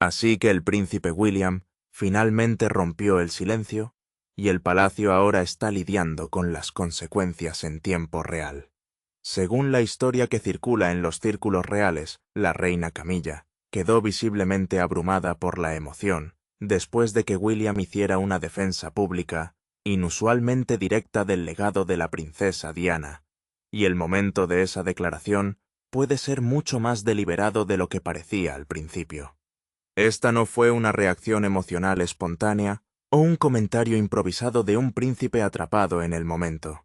Así que el príncipe William finalmente rompió el silencio y el palacio ahora está lidiando con las consecuencias en tiempo real. Según la historia que circula en los círculos reales, la reina Camilla quedó visiblemente abrumada por la emoción después de que William hiciera una defensa pública inusualmente directa del legado de la princesa Diana, y el momento de esa declaración puede ser mucho más deliberado de lo que parecía al principio. Esta no fue una reacción emocional espontánea o un comentario improvisado de un príncipe atrapado en el momento.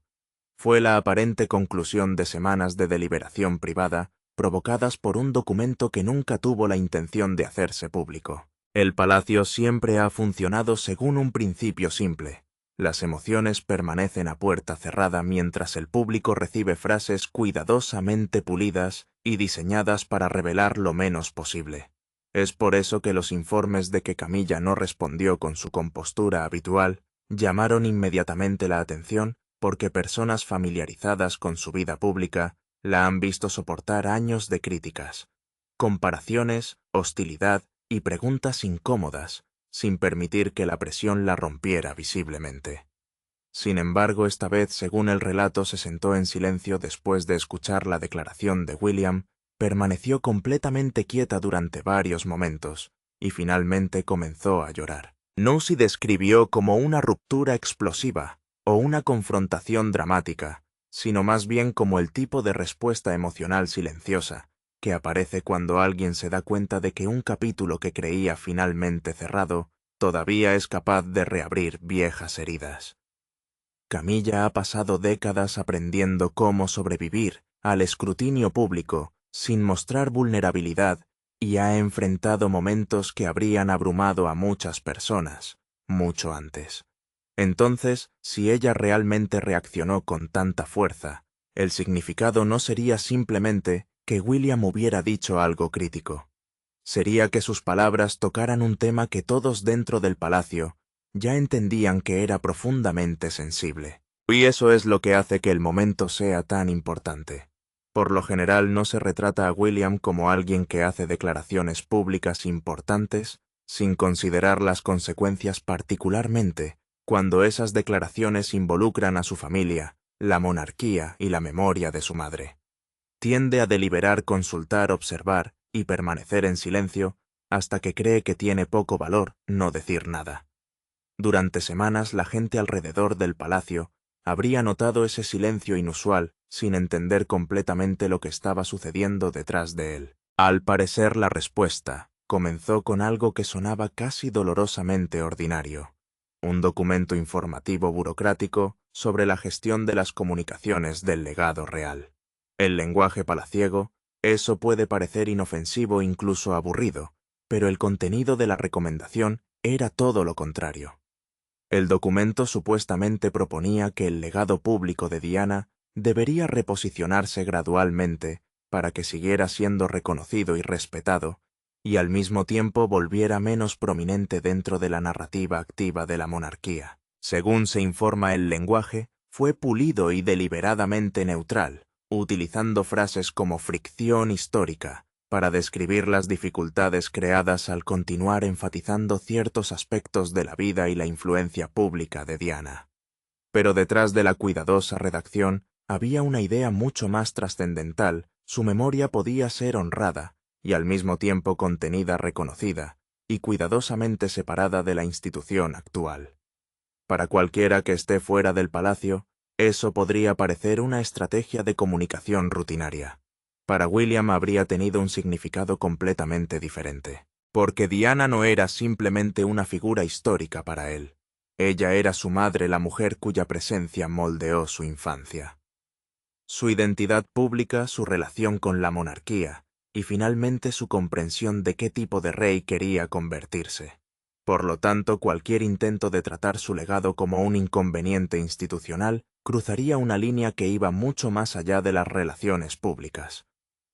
Fue la aparente conclusión de semanas de deliberación privada provocadas por un documento que nunca tuvo la intención de hacerse público. El palacio siempre ha funcionado según un principio simple. Las emociones permanecen a puerta cerrada mientras el público recibe frases cuidadosamente pulidas y diseñadas para revelar lo menos posible. Es por eso que los informes de que Camilla no respondió con su compostura habitual llamaron inmediatamente la atención porque personas familiarizadas con su vida pública la han visto soportar años de críticas, comparaciones, hostilidad y preguntas incómodas, sin permitir que la presión la rompiera visiblemente. Sin embargo, esta vez, según el relato, se sentó en silencio después de escuchar la declaración de William, permaneció completamente quieta durante varios momentos y finalmente comenzó a llorar. Nosy describió como una ruptura explosiva o una confrontación dramática, sino más bien como el tipo de respuesta emocional silenciosa que aparece cuando alguien se da cuenta de que un capítulo que creía finalmente cerrado todavía es capaz de reabrir viejas heridas. Camilla ha pasado décadas aprendiendo cómo sobrevivir al escrutinio público sin mostrar vulnerabilidad y ha enfrentado momentos que habrían abrumado a muchas personas, mucho antes. Entonces, si ella realmente reaccionó con tanta fuerza, el significado no sería simplemente que William hubiera dicho algo crítico. Sería que sus palabras tocaran un tema que todos dentro del palacio ya entendían que era profundamente sensible. Y eso es lo que hace que el momento sea tan importante. Por lo general no se retrata a William como alguien que hace declaraciones públicas importantes sin considerar las consecuencias, particularmente cuando esas declaraciones involucran a su familia, la monarquía y la memoria de su madre. Tiende a deliberar, consultar, observar y permanecer en silencio hasta que cree que tiene poco valor no decir nada. Durante semanas la gente alrededor del palacio habría notado ese silencio inusual sin entender completamente lo que estaba sucediendo detrás de él. Al parecer la respuesta comenzó con algo que sonaba casi dolorosamente ordinario, un documento informativo burocrático sobre la gestión de las comunicaciones del legado real. El lenguaje palaciego, eso puede parecer inofensivo, incluso aburrido, pero el contenido de la recomendación era todo lo contrario. El documento supuestamente proponía que el legado público de Diana debería reposicionarse gradualmente para que siguiera siendo reconocido y respetado, y al mismo tiempo volviera menos prominente dentro de la narrativa activa de la monarquía. Según se informa, el lenguaje fue pulido y deliberadamente neutral, utilizando frases como fricción histórica para describir las dificultades creadas al continuar enfatizando ciertos aspectos de la vida y la influencia pública de Diana. Pero detrás de la cuidadosa redacción había una idea mucho más trascendental: su memoria podía ser honrada y al mismo tiempo contenida, reconocida y cuidadosamente separada de la institución actual. Para cualquiera que esté fuera del palacio, eso podría parecer una estrategia de comunicación rutinaria. Para William habría tenido un significado completamente diferente, porque Diana no era simplemente una figura histórica para él. Ella era su madre, la mujer cuya presencia moldeó su infancia. Su identidad pública, su relación con la monarquía y finalmente su comprensión de qué tipo de rey quería convertirse. Por lo tanto, cualquier intento de tratar su legado como un inconveniente institucional cruzaría una línea que iba mucho más allá de las relaciones públicas.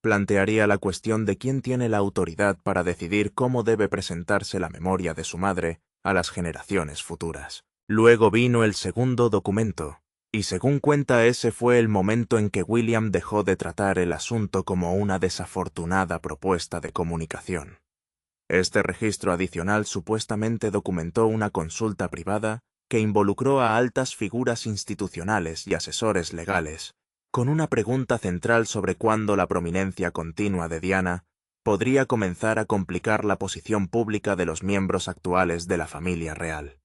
Plantearía la cuestión de quién tiene la autoridad para decidir cómo debe presentarse la memoria de su madre a las generaciones futuras. Luego vino el segundo documento, y según cuenta ese fue el momento en que William dejó de tratar el asunto como una desafortunada propuesta de comunicación. Este registro adicional supuestamente documentó una consulta privada que involucró a altas figuras institucionales y asesores legales, con una pregunta central sobre cuándo la prominencia continua de Diana podría comenzar a complicar la posición pública de los miembros actuales de la familia real.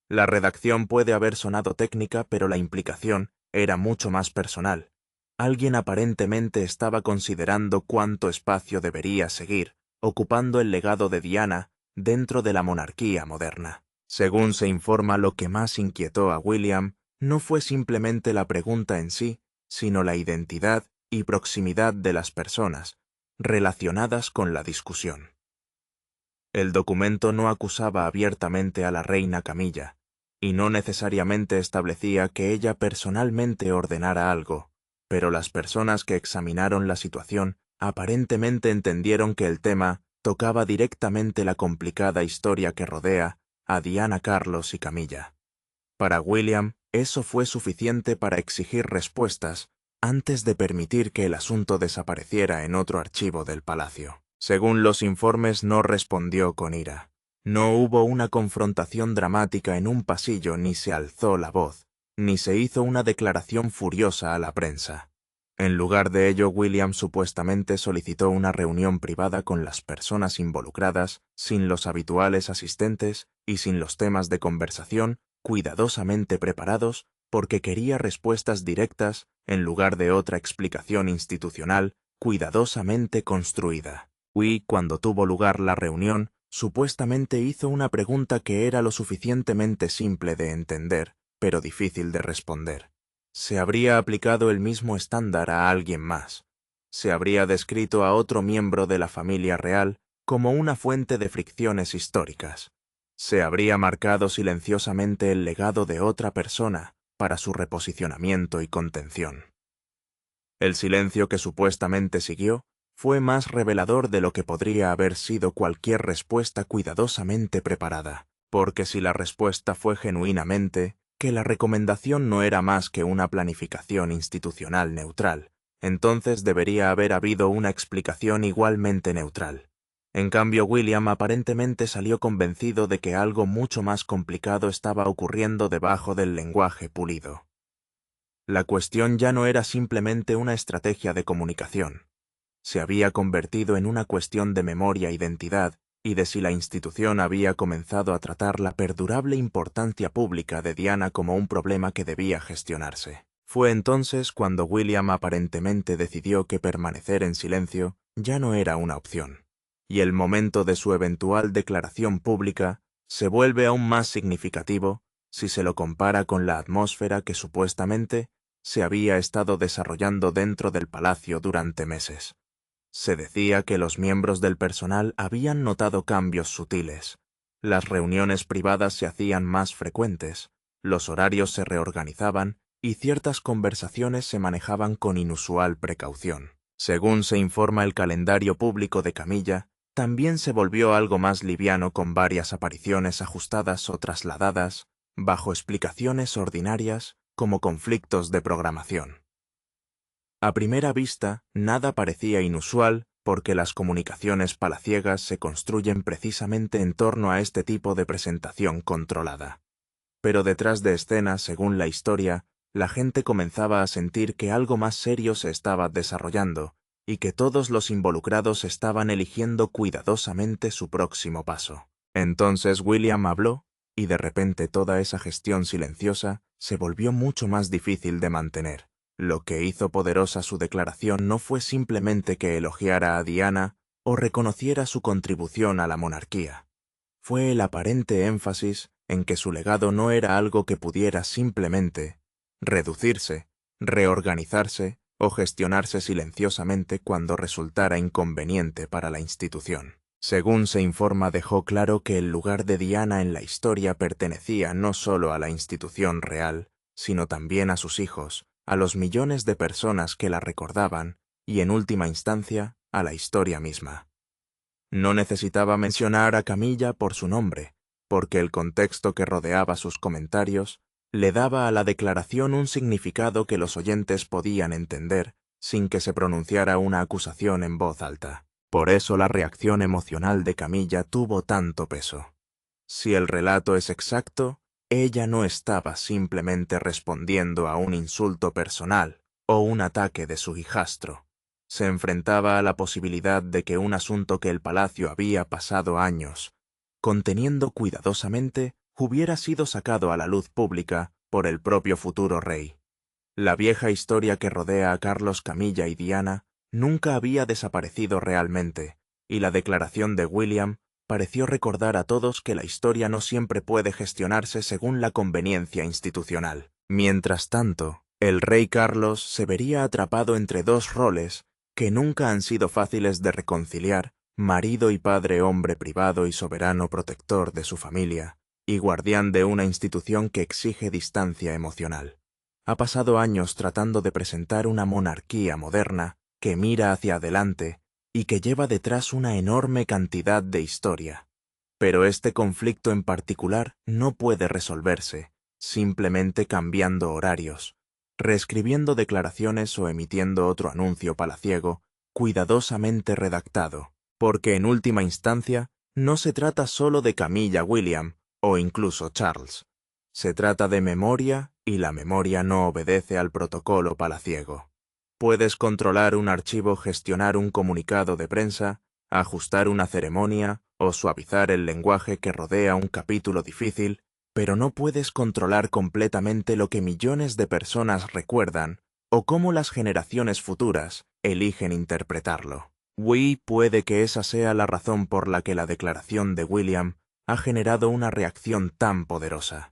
La redacción puede haber sonado técnica, pero la implicación era mucho más personal. Alguien aparentemente estaba considerando cuánto espacio debería seguir ocupando el legado de Diana dentro de la monarquía moderna. Según se informa, lo que más inquietó a William no fue simplemente la pregunta en sí, sino la identidad y proximidad de las personas relacionadas con la discusión. El documento no acusaba abiertamente a la reina Camilla, y no necesariamente establecía que ella personalmente ordenara algo, pero las personas que examinaron la situación aparentemente entendieron que el tema tocaba directamente la complicada historia que rodea a Diana, Carlos y Camilla. Para William, eso fue suficiente para exigir respuestas antes de permitir que el asunto desapareciera en otro archivo del palacio. Según los informes, no respondió con ira. No hubo una confrontación dramática en un pasillo, ni se alzó la voz, ni se hizo una declaración furiosa a la prensa. En lugar de ello, William supuestamente solicitó una reunión privada con las personas involucradas, sin los habituales asistentes y sin los temas de conversación cuidadosamente preparados, porque quería respuestas directas en lugar de otra explicación institucional cuidadosamente construida. Cuando tuvo lugar la reunión, supuestamente hizo una pregunta que era lo suficientemente simple de entender, pero difícil de responder. ¿Se habría aplicado el mismo estándar a alguien más? ¿Se habría descrito a otro miembro de la familia real como una fuente de fricciones históricas? ¿Se habría marcado silenciosamente el legado de otra persona para su reposicionamiento y contención? El silencio que supuestamente siguió fue más revelador de lo que podría haber sido cualquier respuesta cuidadosamente preparada, porque si la respuesta fue genuinamente que la recomendación no era más que una planificación institucional neutral, entonces debería haber habido una explicación igualmente neutral. En cambio, William aparentemente salió convencido de que algo mucho más complicado estaba ocurriendo debajo del lenguaje pulido. La cuestión ya no era simplemente una estrategia de comunicación. Se había convertido en una cuestión de memoria, identidad y de si la institución había comenzado a tratar la perdurable importancia pública de Diana como un problema que debía gestionarse. Fue entonces cuando William aparentemente decidió que permanecer en silencio ya no era una opción, y el momento de su eventual declaración pública se vuelve aún más significativo si se lo compara con la atmósfera que supuestamente se había estado desarrollando dentro del palacio durante meses. Se decía que los miembros del personal habían notado cambios sutiles. Las reuniones privadas se hacían más frecuentes, los horarios se reorganizaban y ciertas conversaciones se manejaban con inusual precaución. Según se informa, el calendario público de Camilla también se volvió algo más liviano, con varias apariciones ajustadas o trasladadas bajo explicaciones ordinarias como conflictos de programación. A primera vista, nada parecía inusual porque las comunicaciones palaciegas se construyen precisamente en torno a este tipo de presentación controlada. Pero detrás de escena, según la historia, la gente comenzaba a sentir que algo más serio se estaba desarrollando y que todos los involucrados estaban eligiendo cuidadosamente su próximo paso. Entonces William habló y de repente toda esa gestión silenciosa se volvió mucho más difícil de mantener. Lo que hizo poderosa su declaración no fue simplemente que elogiara a Diana o reconociera su contribución a la monarquía. Fue el aparente énfasis en que su legado no era algo que pudiera simplemente reducirse, reorganizarse o gestionarse silenciosamente cuando resultara inconveniente para la institución. Según se informa, dejó claro que el lugar de Diana en la historia pertenecía no solo a la institución real, sino también a sus hijos, a los millones de personas que la recordaban y, en última instancia, a la historia misma. No necesitaba mencionar a Camilla por su nombre, porque el contexto que rodeaba sus comentarios le daba a la declaración un significado que los oyentes podían entender sin que se pronunciara una acusación en voz alta. Por eso la reacción emocional de Camilla tuvo tanto peso. Si el relato es exacto, ella no estaba simplemente respondiendo a un insulto personal o un ataque de su hijastro. Se enfrentaba a la posibilidad de que un asunto que el palacio había pasado años conteniendo cuidadosamente, hubiera sido sacado a la luz pública por el propio futuro rey. La vieja historia que rodea a Carlos, Camilla y Diana nunca había desaparecido realmente, y la declaración de William pareció recordar a todos que la historia no siempre puede gestionarse según la conveniencia institucional. Mientras tanto, el rey Carlos se vería atrapado entre dos roles que nunca han sido fáciles de reconciliar: marido y padre, hombre privado y soberano protector de su familia, y guardián de una institución que exige distancia emocional. Ha pasado años tratando de presentar una monarquía moderna que mira hacia adelante y que lleva detrás una enorme cantidad de historia. Pero este conflicto en particular no puede resolverse simplemente cambiando horarios, reescribiendo declaraciones o emitiendo otro anuncio palaciego cuidadosamente redactado, porque en última instancia no se trata solo de Camilla, William o incluso Charles. Se trata de memoria y la memoria no obedece al protocolo palaciego. Puedes controlar un archivo, gestionar un comunicado de prensa, ajustar una ceremonia o suavizar el lenguaje que rodea un capítulo difícil, pero no puedes controlar completamente lo que millones de personas recuerdan o cómo las generaciones futuras eligen interpretarlo. Puede que esa sea la razón por la que la declaración de William ha generado una reacción tan poderosa.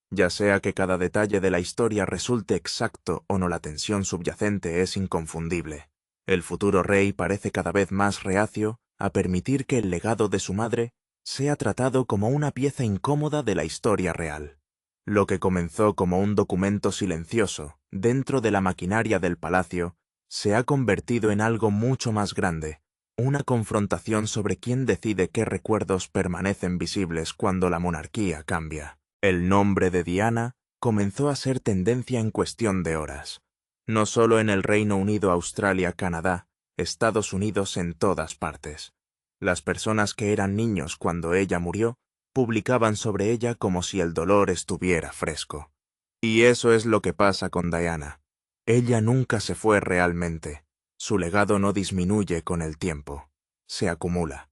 Ya sea que cada detalle de la historia resulte exacto o no, la tensión subyacente es inconfundible. El futuro rey parece cada vez más reacio a permitir que el legado de su madre sea tratado como una pieza incómoda de la historia real. Lo que comenzó como un documento silencioso dentro de la maquinaria del palacio se ha convertido en algo mucho más grande, una confrontación sobre quién decide qué recuerdos permanecen visibles cuando la monarquía cambia. El nombre de Diana comenzó a ser tendencia en cuestión de horas, no solo en el Reino Unido, Australia, Canadá, Estados Unidos, en todas partes. Las personas que eran niños cuando ella murió publicaban sobre ella como si el dolor estuviera fresco. Y eso es lo que pasa con Diana. Ella nunca se fue realmente. Su legado no disminuye con el tiempo. Se acumula.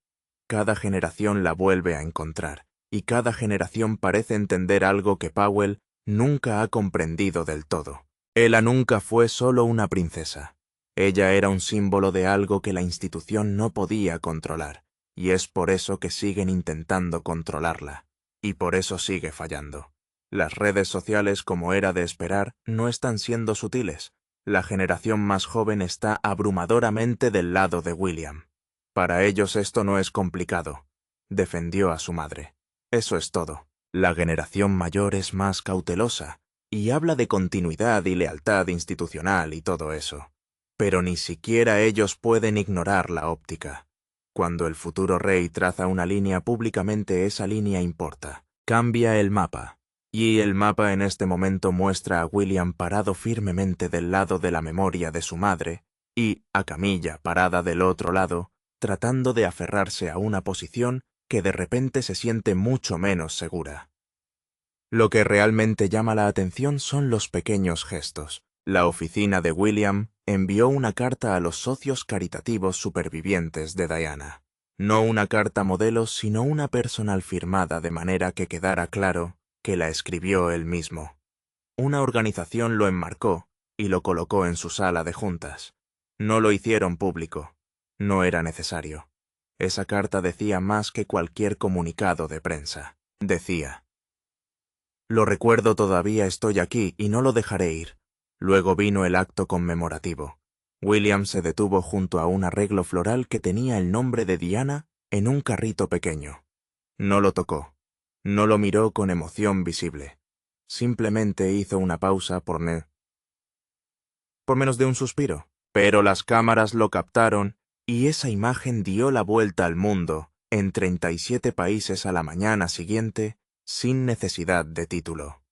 Cada generación la vuelve a encontrar, y cada generación parece entender algo que Powell nunca ha comprendido del todo. Ella nunca fue solo una princesa. Ella era un símbolo de algo que la institución no podía controlar, y es por eso que siguen intentando controlarla, y por eso sigue fallando. Las redes sociales, como era de esperar, no están siendo sutiles. La generación más joven está abrumadoramente del lado de William. Para ellos esto no es complicado. Defendió a su madre. Eso es todo. La generación mayor es más cautelosa y habla de continuidad y lealtad institucional y todo eso. Pero ni siquiera ellos pueden ignorar la óptica. Cuando el futuro rey traza una línea públicamente, esa línea importa. Cambia el mapa. Y el mapa en este momento muestra a William parado firmemente del lado de la memoria de su madre y a Camilla parada del otro lado, tratando de aferrarse a una posición que de repente se siente mucho menos segura. Lo que realmente llama la atención son los pequeños gestos. La oficina de William envió una carta a los socios caritativos supervivientes de Diana. No una carta modelo, sino una personal firmada de manera que quedara claro que la escribió él mismo. Una organización lo enmarcó y lo colocó en su sala de juntas. No lo hicieron público. No era necesario. Esa carta decía más que cualquier comunicado de prensa. Decía: «Lo recuerdo todavía, estoy aquí y no lo dejaré ir». Luego vino el acto conmemorativo. William se detuvo junto a un arreglo floral que tenía el nombre de Diana en un carrito pequeño. No lo tocó. No lo miró con emoción visible. Simplemente hizo una pausa por menos de un suspiro. Pero las cámaras lo captaron y esa imagen dio la vuelta al mundo en 37 países a la mañana siguiente sin necesidad de título.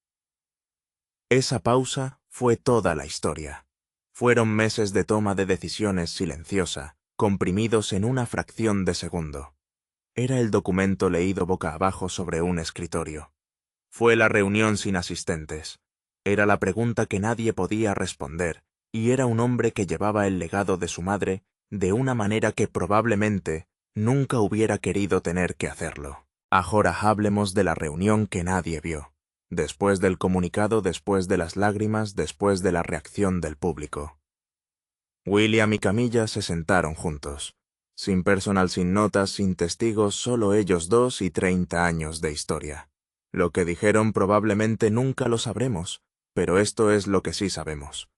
Esa pausa fue toda la historia. Fueron meses de toma de decisiones silenciosa, comprimidos en una fracción de segundo. Era el documento leído boca abajo sobre un escritorio. Fue la reunión sin asistentes. Era la pregunta que nadie podía responder, y era un hombre que llevaba el legado de su madre de una manera que probablemente nunca hubiera querido tener que hacerlo. Ahora hablemos de la reunión que nadie vio. Después del comunicado, después de las lágrimas, después de la reacción del público. William y Camilla se sentaron juntos. Sin personal, sin notas, sin testigos, solo ellos dos y 30 años de historia. Lo que dijeron probablemente nunca lo sabremos, pero esto es lo que sí sabemos.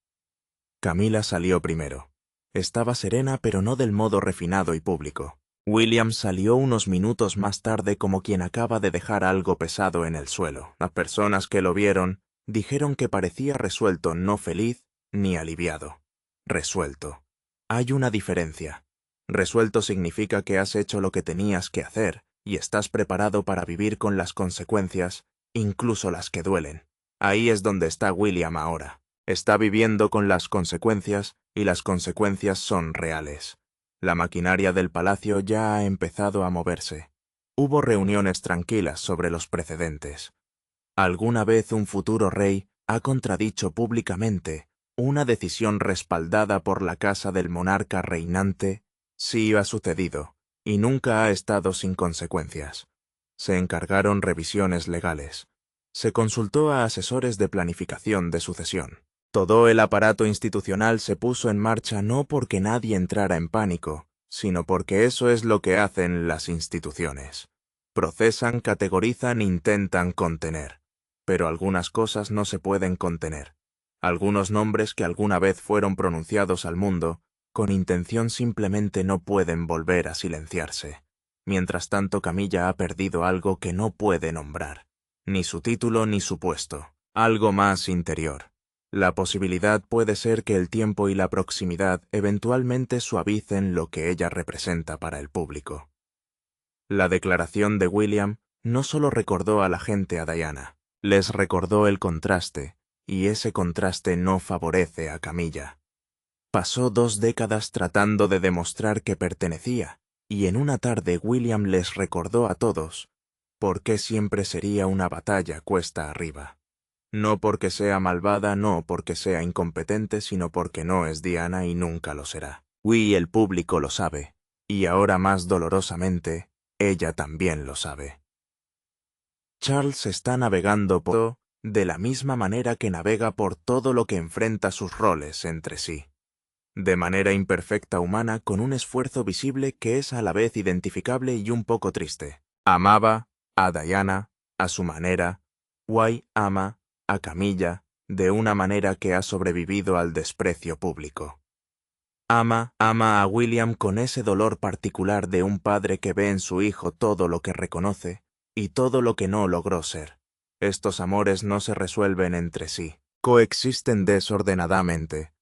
Camila salió primero. Estaba serena, pero no del modo refinado y público. William salió unos minutos más tarde como quien acaba de dejar algo pesado en el suelo. Las personas que lo vieron dijeron que parecía resuelto, no feliz ni aliviado. Resuelto. Hay una diferencia. Resuelto significa que has hecho lo que tenías que hacer y estás preparado para vivir con las consecuencias, incluso las que duelen. Ahí es donde está William ahora. Está viviendo con las consecuencias y las consecuencias son reales. La maquinaria del palacio ya ha empezado a moverse. Hubo reuniones tranquilas sobre los precedentes. Alguna vez un futuro rey ha contradicho públicamente una decisión respaldada por la casa del monarca reinante. Sí ha sucedido, y nunca ha estado sin consecuencias. Se encargaron revisiones legales. Se consultó a asesores de planificación de sucesión. Todo el aparato institucional se puso en marcha no porque nadie entrara en pánico, sino porque eso es lo que hacen las instituciones. Procesan, categorizan, intentan contener. Pero algunas cosas no se pueden contener. Algunos nombres que alguna vez fueron pronunciados al mundo, con intención simplemente no pueden volver a silenciarse. Mientras tanto, Camilla ha perdido algo que no puede nombrar. Ni su título ni su puesto. Algo más interior. La posibilidad puede ser que el tiempo y la proximidad eventualmente suavicen lo que ella representa para el público. La declaración de William no solo recordó a la gente a Diana, les recordó el contraste, y ese contraste no favorece a Camilla. Pasó 2 décadas tratando de demostrar que pertenecía, y en una tarde William les recordó a todos por qué siempre sería una batalla cuesta arriba. No porque sea malvada, no porque sea incompetente, sino porque no es Diana y nunca lo será. El público lo sabe, y ahora más dolorosamente, ella también lo sabe. Charles está navegando por de la misma manera que navega por todo lo que enfrenta sus roles entre sí. De manera imperfecta humana, con un esfuerzo visible que es a la vez identificable y un poco triste. Amaba a Diana a su manera. Ama a Camilla de una manera que ha sobrevivido al desprecio público. Ama a William con ese dolor particular de un padre que ve en su hijo todo lo que reconoce y todo lo que no logró ser. Estos amores no se resuelven entre sí, coexisten desordenadamente.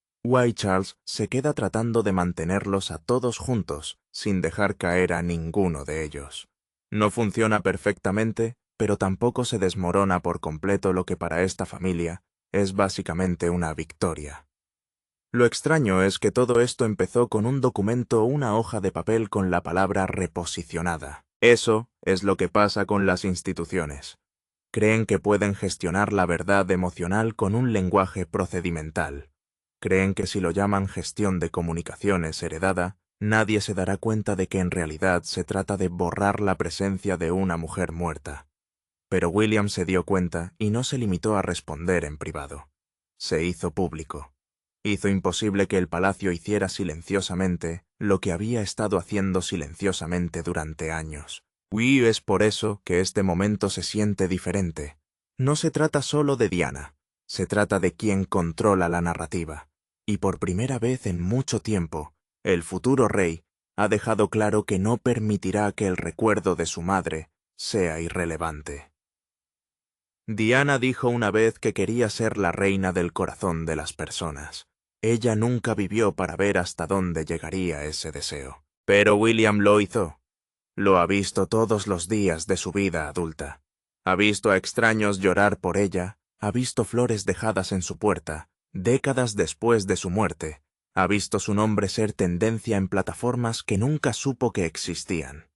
Charles se queda tratando de mantenerlos a todos juntos, sin dejar caer a ninguno de ellos. No funciona perfectamente, pero tampoco se desmorona por completo lo que para esta familia es básicamente una victoria. Lo extraño es que todo esto empezó con un documento o una hoja de papel con la palabra reposicionada. Eso es lo que pasa con las instituciones. Creen que pueden gestionar la verdad emocional con un lenguaje procedimental. Creen que si lo llaman gestión de comunicaciones heredada, nadie se dará cuenta de que en realidad se trata de borrar la presencia de una mujer muerta. Pero William se dio cuenta y no se limitó a responder en privado. Se hizo público. Hizo imposible que el palacio hiciera silenciosamente lo que había estado haciendo silenciosamente durante años. Es por eso que este momento se siente diferente. No se trata solo de Diana, se trata de quien controla la narrativa. Y por primera vez en mucho tiempo, el futuro rey ha dejado claro que no permitirá que el recuerdo de su madre sea irrelevante. Diana dijo una vez que quería ser la reina del corazón de las personas. Ella nunca vivió para ver hasta dónde llegaría ese deseo. Pero William lo hizo. Lo ha visto todos los días de su vida adulta. Ha visto a extraños llorar por ella, ha visto flores dejadas en su puerta, décadas después de su muerte, Ha visto su nombre ser tendencia en plataformas que nunca supo que existían.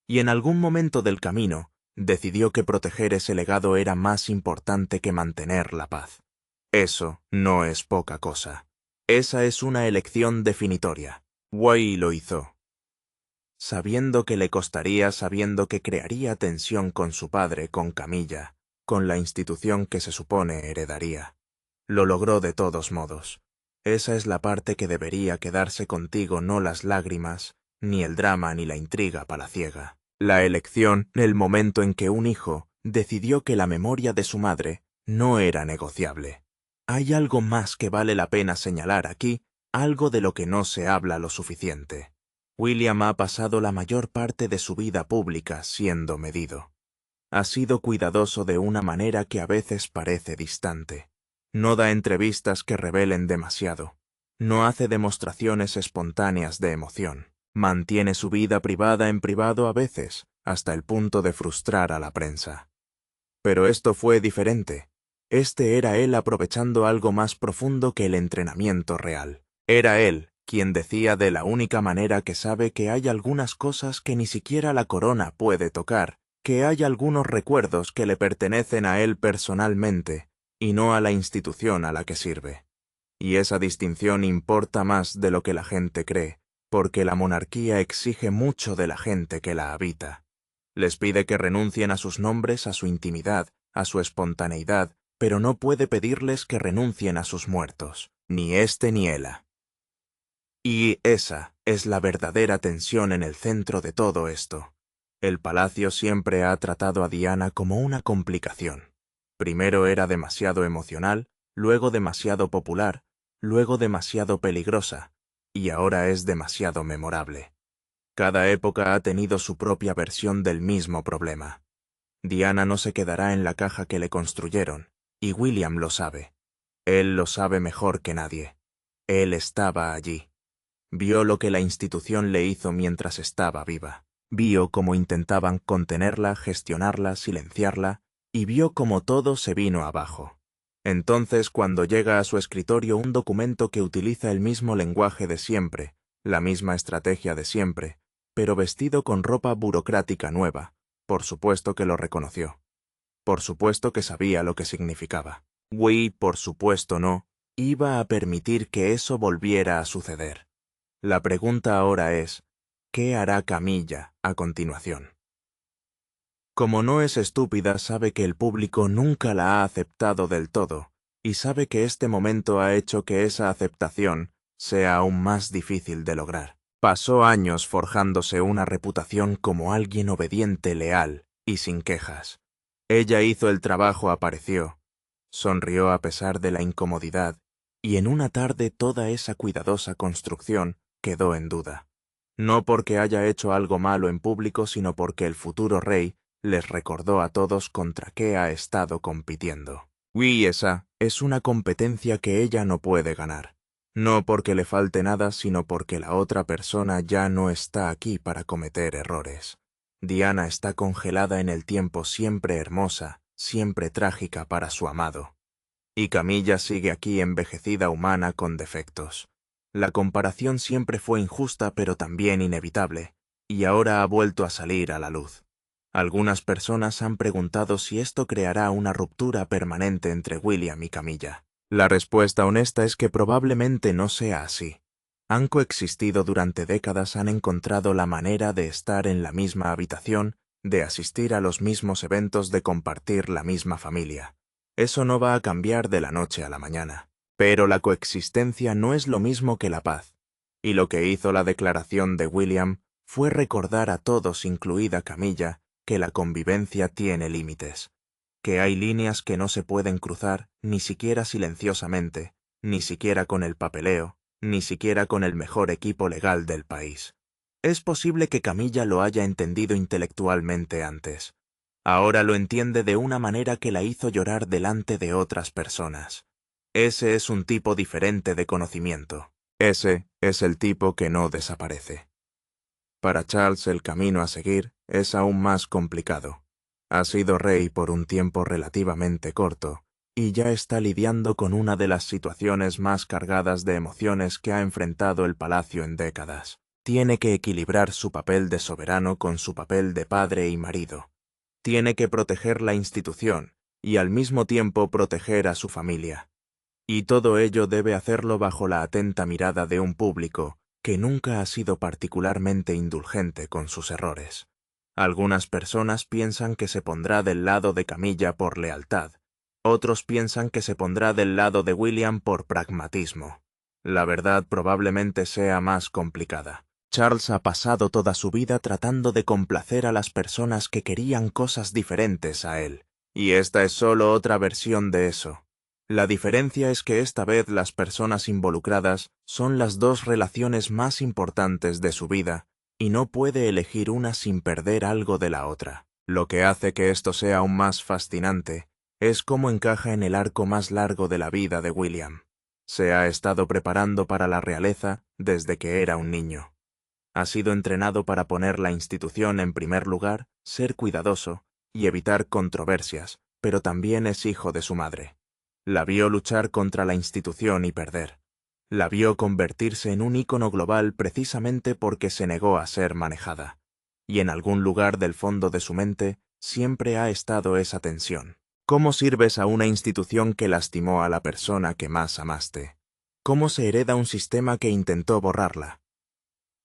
Y en algún momento del camino, decidió que proteger ese legado era más importante que mantener la paz. Eso no es poca cosa. Esa es una elección definitoria. Wei lo hizo. Sabiendo que le costaría, sabiendo que crearía tensión con su padre, con Camilla, con la institución que se supone heredaría. Lo logró de todos modos. Esa es la parte que debería quedarse contigo, no las lágrimas, ni el drama ni la intriga palaciega. La elección, el momento en que un hijo decidió que la memoria de su madre no era negociable. Hay algo más que vale la pena señalar aquí, algo de lo que no se habla lo suficiente. William ha pasado la mayor parte de su vida pública siendo medido. Ha sido cuidadoso de una manera que a veces parece distante. No da entrevistas que revelen demasiado. No hace demostraciones espontáneas de emoción. Mantiene su vida privada en privado a veces, hasta el punto de frustrar a la prensa. Pero esto fue diferente. Este era él aprovechando algo más profundo que el entrenamiento real. Era él quien decía de la única manera que sabe que hay algunas cosas que ni siquiera la corona puede tocar, que hay algunos recuerdos que le pertenecen a él personalmente, y no a la institución a la que sirve. Y esa distinción importa más de lo que la gente cree, porque la monarquía exige mucho de la gente que la habita. Les pide que renuncien a sus nombres, a su intimidad, a su espontaneidad, pero no puede pedirles que renuncien a sus muertos, ni éste ni ella. Y esa es la verdadera tensión en el centro de todo esto. El palacio siempre ha tratado a Diana como una complicación. Primero era demasiado emocional, luego demasiado popular, luego demasiado peligrosa, y ahora es demasiado memorable. Cada época ha tenido su propia versión del mismo problema. Diana no se quedará en la caja que le construyeron, y William lo sabe. Él lo sabe mejor que nadie. Él estaba allí. Vio lo que la institución le hizo mientras estaba viva. Vio cómo intentaban contenerla, gestionarla, silenciarla, y vio cómo todo se vino abajo. Entonces, cuando llega a su escritorio un documento que utiliza el mismo lenguaje de siempre, la misma estrategia de siempre, pero vestido con ropa burocrática nueva, por supuesto que lo reconoció. Por supuesto que sabía lo que significaba. Wei, por supuesto no, iba a permitir que eso volviera a suceder. La pregunta ahora es, ¿qué hará Camilla a continuación? Como no es estúpida, sabe que el público nunca la ha aceptado del todo, y sabe que este momento ha hecho que esa aceptación sea aún más difícil de lograr. Pasó años forjándose una reputación como alguien obediente, leal y sin quejas. Ella hizo el trabajo, apareció, sonrió a pesar de la incomodidad, y en una tarde toda esa cuidadosa construcción quedó en duda. No porque haya hecho algo malo en público, sino porque el futuro rey les recordó a todos contra qué ha estado compitiendo. Y esa es una competencia que ella no puede ganar. No porque le falte nada, sino porque la otra persona ya no está aquí para cometer errores. Diana está congelada en el tiempo, siempre hermosa, siempre trágica para su amado. Y Camilla sigue aquí envejecida, humana, con defectos. La comparación siempre fue injusta pero también inevitable, y ahora ha vuelto a salir a la luz. Algunas personas han preguntado si esto creará una ruptura permanente entre William y Camilla. La respuesta honesta es que probablemente no sea así. Han coexistido durante décadas, han encontrado la manera de estar en la misma habitación, de asistir a los mismos eventos, de compartir la misma familia. Eso no va a cambiar de la noche a la mañana. Pero la coexistencia no es lo mismo que la paz. Y lo que hizo la declaración de William fue recordar a todos, incluida Camilla, que la convivencia tiene límites, que hay líneas que no se pueden cruzar, ni siquiera silenciosamente, ni siquiera con el papeleo, ni siquiera con el mejor equipo legal del país. Es posible que Camilla lo haya entendido intelectualmente antes. Ahora lo entiende de una manera que la hizo llorar delante de otras personas. Ese es un tipo diferente de conocimiento. Ese es el tipo que no desaparece. Para Charles el camino a seguir es aún más complicado. Ha sido rey por un tiempo relativamente corto, y ya está lidiando con una de las situaciones más cargadas de emociones que ha enfrentado el palacio en décadas. Tiene que equilibrar su papel de soberano con su papel de padre y marido. Tiene que proteger la institución y al mismo tiempo proteger a su familia. Y todo ello debe hacerlo bajo la atenta mirada de un público que nunca ha sido particularmente indulgente con sus errores. Algunas personas piensan que se pondrá del lado de Camilla por lealtad. Otros piensan que se pondrá del lado de William por pragmatismo. La verdad probablemente sea más complicada. Charles ha pasado toda su vida tratando de complacer a las personas que querían cosas diferentes a él, y esta es solo otra versión de eso. La diferencia es que esta vez las personas involucradas son las dos relaciones más importantes de su vida, y no puede elegir una sin perder algo de la otra. Lo que hace que esto sea aún más fascinante es cómo encaja en el arco más largo de la vida de William. Se ha estado preparando para la realeza desde que era un niño. Ha sido entrenado para poner la institución en primer lugar, ser cuidadoso y evitar controversias, pero también es hijo de su madre. La vio luchar contra la institución y perder. La vio convertirse en un ícono global precisamente porque se negó a ser manejada. Y en algún lugar del fondo de su mente siempre ha estado esa tensión. ¿Cómo sirves a una institución que lastimó a la persona que más amaste? ¿Cómo se hereda un sistema que intentó borrarla?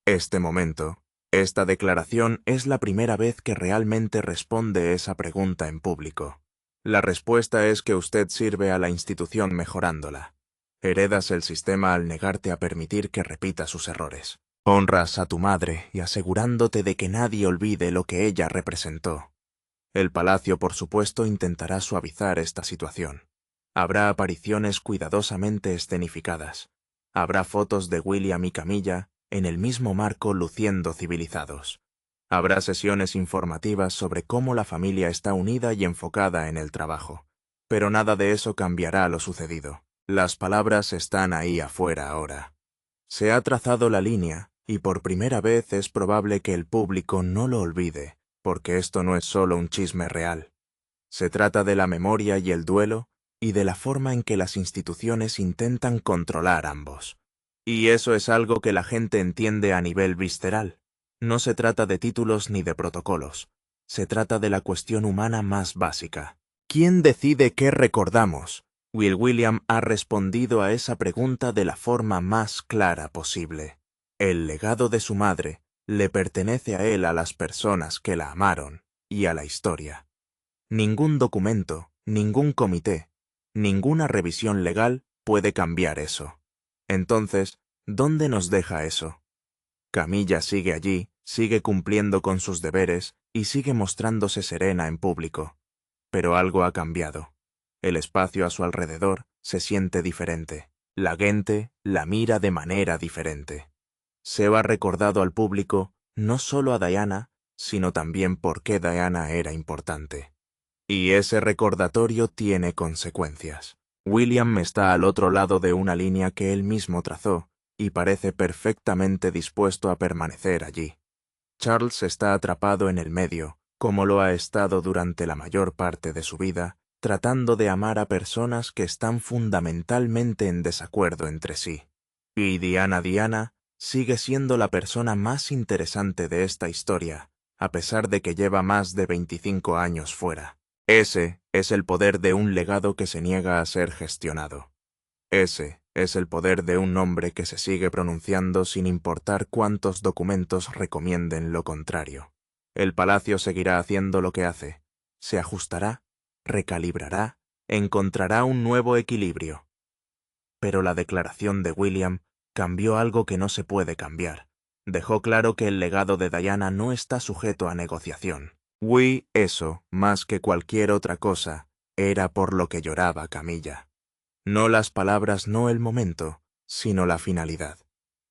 Este momento, esta declaración es la primera vez que realmente responde esa pregunta en público. La respuesta es que usted sirve a la institución mejorándola. Heredas el sistema al negarte a permitir que repita sus errores. Honras a tu madre y asegurándote de que nadie olvide lo que ella representó. El palacio, por supuesto, intentará suavizar esta situación. Habrá apariciones cuidadosamente escenificadas. Habrá fotos de William y Camilla en el mismo marco luciendo civilizados. Habrá sesiones informativas sobre cómo la familia está unida y enfocada en el trabajo. Pero nada de eso cambiará lo sucedido. Las palabras están ahí afuera ahora. Se ha trazado la línea, y por primera vez es probable que el público no lo olvide, porque esto no es solo un chisme real. Se trata de la memoria y el duelo, y de la forma en que las instituciones intentan controlar ambos. Y eso es algo que la gente entiende a nivel visceral. No se trata de títulos ni de protocolos. Se trata de la cuestión humana más básica. ¿Quién decide qué recordamos? William ha respondido a esa pregunta de la forma más clara posible. El legado de su madre le pertenece a él, a las personas que la amaron y a la historia. Ningún documento, ningún comité, ninguna revisión legal puede cambiar eso. Entonces, ¿dónde nos deja eso? Camilla sigue allí, sigue cumpliendo con sus deberes y sigue mostrándose serena en público. Pero algo ha cambiado. El espacio a su alrededor se siente diferente. La gente la mira de manera diferente. Se ha recordado al público no solo a Diana, sino también por qué Diana era importante. Y ese recordatorio tiene consecuencias. William está al otro lado de una línea que él mismo trazó, y parece perfectamente dispuesto a permanecer allí. Charles está atrapado en el medio, como lo ha estado durante la mayor parte de su vida, tratando de amar a personas que están fundamentalmente en desacuerdo entre sí. Y Diana sigue siendo la persona más interesante de esta historia, a pesar de que lleva más de 25 años fuera. Ese es el poder de un legado que se niega a ser gestionado. Ese es el poder de un nombre que se sigue pronunciando sin importar cuántos documentos recomienden lo contrario. El palacio seguirá haciendo lo que hace. Se ajustará, recalibrará, encontrará un nuevo equilibrio. Pero la declaración de William cambió algo que no se puede cambiar. Dejó claro que el legado de Diana no está sujeto a negociación. Eso, más que cualquier otra cosa, era por lo que lloraba Camilla. No las palabras, no el momento, sino la finalidad.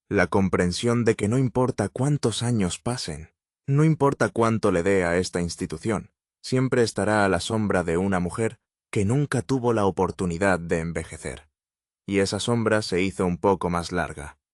La comprensión de que no importa cuántos años pasen, no importa cuánto le dé a esta institución, siempre estará a la sombra de una mujer que nunca tuvo la oportunidad de envejecer. Y esa sombra se hizo un poco más larga.